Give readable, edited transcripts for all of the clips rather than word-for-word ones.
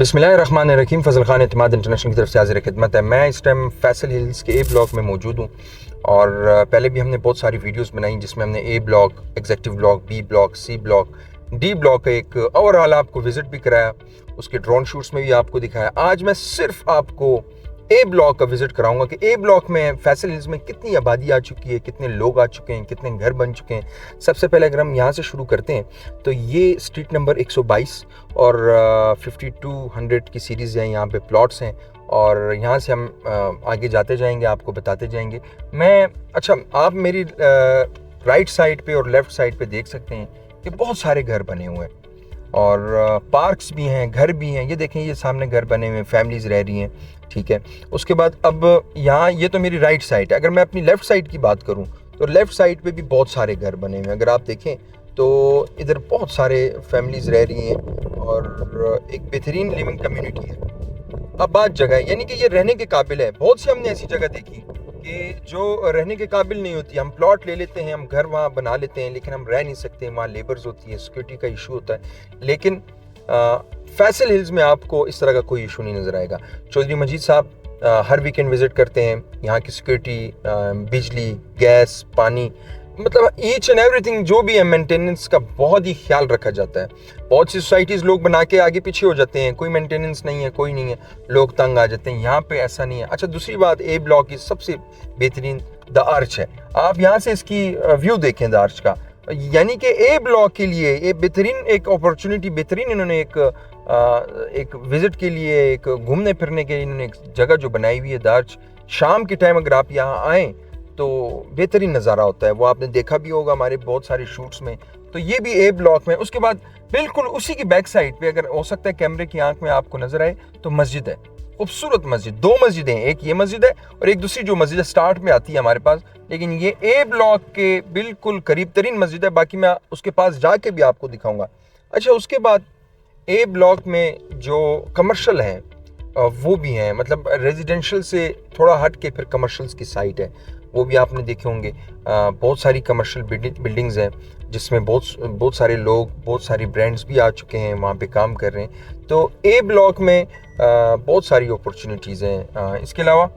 बिस्मिल्लाहिर्रहमानिर्रहीम। फ़ज़ल ख़ान एतमाद इंटरनेशनल की तरफ से हाज़िर खिदमत है। मैं इस टाइम फैसल हिल्स के ए ब्लॉक में मौजूद हूँ और पहले भी हमने बहुत सारी वीडियोस बनाई जिसमें हमने A block, executive block, B block, C block, D block एक ओवरऑल आपको विज़िट भी कराया, उसके ड्रोन शूट्स में भी आपको दिखाया। आज मैं सिर्फ आपको ए ब्लॉक का विजिट कराऊंगा कि ए ब्लॉक में फैसल हिल्स में कितनी आबादी आ चुकी है, कितने लोग आ चुके हैं, कितने घर बन चुके हैं। सबसे पहले अगर हम यहाँ से शुरू करते हैं तो ये स्ट्रीट नंबर 122 और 5200 की सीरीज़ है, यहाँ पे प्लॉट्स हैं और यहाँ से हम आगे जाते जाएंगे, आपको बताते जाएंगे। आप मेरी राइट साइड पे और लेफ़्ट साइड पे देख सकते हैं कि बहुत सारे घर बने हुए हैं और पार्क्स भी हैं, घर भी हैं। ये देखें, ये सामने घर बने हुए हैं, फैमिलीज़ रह रही हैं, ठीक है। उसके बाद अब यहाँ ये तो मेरी राइट साइड है। अगर मैं अपनी लेफ़्ट साइड की बात करूँ तो लेफ़्ट साइड पे भी बहुत सारे घर बने हुए हैं। अगर आप देखें तो इधर बहुत सारे फैमिलीज़ रह रही हैं और एक बेहतरीन लिविंग कम्युनिटी है, आबाद जगह है, यानी कि ये रहने के काबिल है। बहुत सी हमने ऐसी जगह देखी कि जो रहने के काबिल नहीं होती। हम प्लॉट ले लेते हैं, हम घर वहाँ बना लेते हैं, लेकिन हम रह नहीं सकते। वहाँ लेबर्स होती है, सिक्योरिटी का इशू होता है। लेकिन फैसल हिल्स में आपको इस तरह का कोई इशू नहीं नज़र आएगा। चौधरी मजीद साहब हर वीकेंड विज़िट करते हैं। यहाँ की सिक्योरिटी, बिजली, गैस, पानी, मतलब ईच एंड एवरीथिंग जो भी है, मेंटेनेंस का बहुत ही ख्याल रखा जाता है। बहुत सी सोसाइटीज़ लोग बना के आगे पीछे हो जाते हैं, कोई मेंटेनेंस नहीं है, कोई नहीं है, लोग तंग आ जाते हैं। यहाँ पे ऐसा नहीं है। अच्छा, दूसरी बात, ए ब्लॉक की सबसे बेहतरीन द आर्च है। आप यहाँ से इसकी व्यू देखें द आर्च का, यानी कि ए ब्लॉक के लिए ये बेहतरीन एक अपॉर्चुनिटी, बेहतरीन इन्होंने एक विजिट के लिए, एक घूमने फिरने के लिए इन्होंने एक जगह जो बनाई हुई है द आर्च। शाम के टाइम अगर आप यहाँ आएँ तो बेहतरीन नज़ारा होता है, वो आपने देखा भी होगा हमारे बहुत सारे शूट्स में। तो ये भी ए ब्लॉक में। उसके बाद बिल्कुल उसी की बैक साइड पे, अगर हो सकता है कैमरे की आंख में आपको नजर आए, तो मस्जिद है, खूबसूरत मस्जिद। दो मस्जिदें हैं, एक ये मस्जिद है और एक दूसरी जो मस्जिद स्टार्ट में आती है हमारे पास, लेकिन ये ए ब्लॉक के बिल्कुल करीब तरीन मस्जिद है। बाकी मैं उसके पास जाके भी आपको दिखाऊंगा। अच्छा, उसके बाद ए ब्लॉक में जो कमर्शियल है वो भी हैं, मतलब रेजिडेंशियल से थोड़ा हट के फिर कमर्शियल्स की साइट है, वो भी आपने देखे होंगे। बहुत सारी कमर्शियल बिल्डिंग्स हैं जिसमें बहुत सारे लोग, बहुत सारी ब्रांड्स भी आ चुके हैं, वहाँ पे काम कर रहे हैं। तो ए ब्लॉक में बहुत सारी अपॉर्चुनिटीज़ हैं। इसके अलावा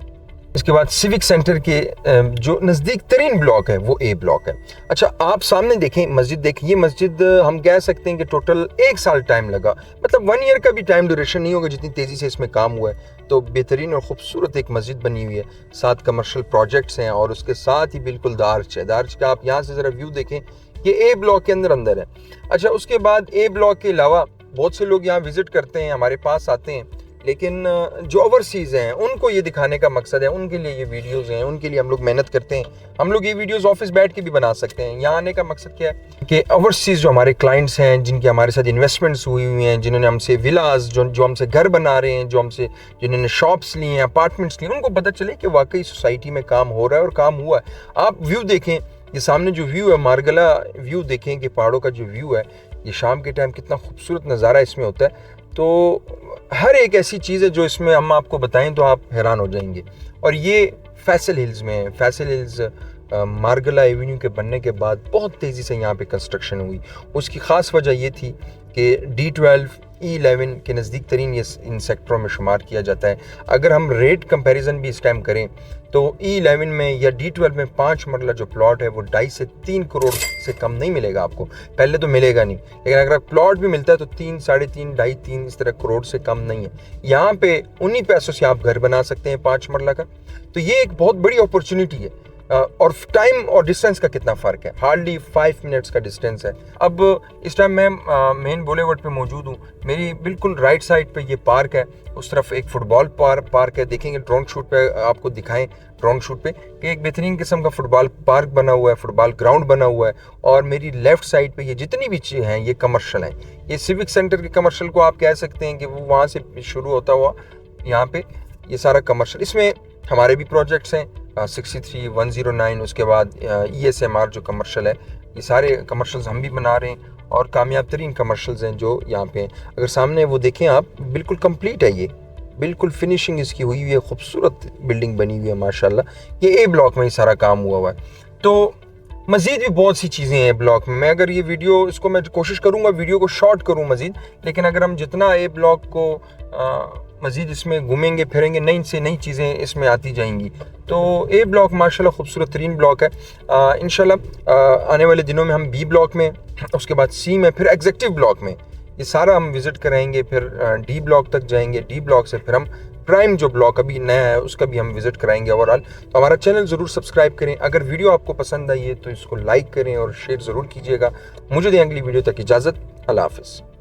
इसके बाद सिविक सेंटर के जो नज़दीक तरीन ब्लॉक है वो ए ब्लॉक है। अच्छा, आप सामने देखें, मस्जिद देखें। ये मस्जिद हम कह सकते हैं कि टोटल 1 साल टाइम लगा, मतलब 1 ईयर का भी टाइम ड्यूरेशन नहीं होगा जितनी तेज़ी से इसमें काम हुआ है। तो बेहतरीन और ख़ूबसूरत एक मस्जिद बनी हुई है, 7 कमर्शियल प्रोजेक्ट्स हैं और उसके साथ ही बिल्कुल दार्च है। दार्च का आप यहाँ से ज़रा व्यू देखें, ये ए ब्लॉक के अंदर है। अच्छा, उसके बाद ए ब्लॉक के अलावा बहुत से लोग यहाँ विज़िट करते हैं, हमारे पास आते हैं, लेकिन जो ओवरसीज़ हैं उनको ये दिखाने का मकसद है, उनके लिए ये वीडियोस हैं, उनके लिए हम लोग मेहनत करते हैं। हम लोग ये वीडियोस ऑफिस बैठ के भी बना सकते हैं। यहाँ आने का मकसद क्या है कि ओवरसीज़ जो हमारे क्लाइंट्स हैं, जिनके हमारे साथ इन्वेस्टमेंट्स हुई हुई हैं, जिन्होंने हमसे विलास, जो हमसे घर बना रहे हैं, जिन्होंने शॉप्स लिए हैं, अपार्टमेंट्स लिए, उनको पता चले कि वाकई सोसाइटी में काम हो रहा है और काम हुआ है। आप व्यू देखें, ये सामने जो व्यू है, मारगला व्यू देखें कि पहाड़ों का जो व्यू है, ये शाम के टाइम कितना खूबसूरत नज़ारा इसमें होता है। तो हर एक ऐसी चीज़ है जो इसमें हम आपको बताएं तो आप हैरान हो जाएंगे। और ये फैसल हिल्स में है। फैसल हिल्स मारगला एवेन्यू के बनने के बाद बहुत तेज़ी से यहाँ पे कंस्ट्रक्शन हुई। उसकी ख़ास वजह ये थी कि D12 E11 के नज़दीक तरीन ये इन सेक्टरों में शुमार किया जाता है। अगर हम रेट कंपैरिजन भी इस टाइम करें तो E11 में या D12 में 5 मरला जो प्लॉट है वो 2.5 से 3 करोड़ से कम नहीं मिलेगा आपको। पहले तो मिलेगा नहीं, लेकिन अगर प्लॉट भी मिलता है तो 3, 3.5, 2.5-3 इस तरह करोड़ से कम नहीं है। यहाँ पे 19 पैसों से आप घर बना सकते हैं 5 मरला का। तो ये एक बहुत बड़ी अपॉर्चुनिटी है। और टाइम और डिस्टेंस का कितना फ़र्क है, हार्डली 5 मिनट्स का डिस्टेंस है। अब इस टाइम मैं मेन बुलेवर्ड पे मौजूद हूँ। मेरी बिल्कुल राइट साइड पे ये पार्क है, उस तरफ एक फुटबॉल पार्क है। देखेंगे ड्रोन शूट पे, आपको दिखाएं ड्रोन शूट पे कि एक बेहतरीन किस्म का फुटबॉल पार्क बना हुआ है, फुटबॉल ग्राउंड बना हुआ है। और मेरी लेफ़्ट साइड पे ये जितनी भी चीज़ें हैं ये कमर्शियल हैं। ये सिविक सेंटर के कमर्शियल को आप कह सकते हैं कि वो वहाँ से शुरू होता हुआ यहाँ पे ये सारा कमर्शियल। इसमें हमारे भी प्रोजेक्ट्स हैं 63, 109, उसके बाद ESMR जो कमर्शियल है, ये सारे कमर्शियल्स हम भी बना रहे हैं और कामयाब तरीन कमर्शियल्स हैं जो यहाँ पे हैं। अगर सामने वो देखें आप, बिल्कुल कंप्लीट है, ये बिल्कुल फिनिशिंग इसकी हुई हुई है, खूबसूरत बिल्डिंग बनी हुई है माशाल्लाह। ये ए ब्लॉक में ही सारा काम हुआ है। तो मज़ीद भी बहुत सी चीज़ें हैं ब्लॉक में। मैं अगर ये वीडियो, इसको मैं कोशिश करूँगा वीडियो को शॉर्ट करूँ मज़ीद, लेकिन अगर हम जितना ए ब्लॉक को मज़ीद इसमें घूमेंगे फिरेंगे, नई से नई चीज़ें इसमें आती जाएंगी। तो ए ब्लॉक माशाल्लाह खूबसूरत तरीन ब्लॉक है। इंशाल्लाह आने वाले दिनों में हम बी ब्लॉक में, उसके बाद सी में, फिर एग्जेक्टिव ब्लॉक में ये सारा हम विज़िट कराएंगे। फिर डी ब्लॉक तक जाएंगे, डी ब्लॉक से फिर हम प्राइम जो ब्लॉक अभी नया है उसका भी हम विज़िट कराएंगे ओवरऑल। तो हमारा चैनल ज़रूर सब्सक्राइब करें। अगर वीडियो आपको पसंद आई है तो इसको लाइक करें और शेयर ज़रूर कीजिएगा। मुझे दें अगली वीडियो तक इजाज़त। अल्लाह हाफ़िज़।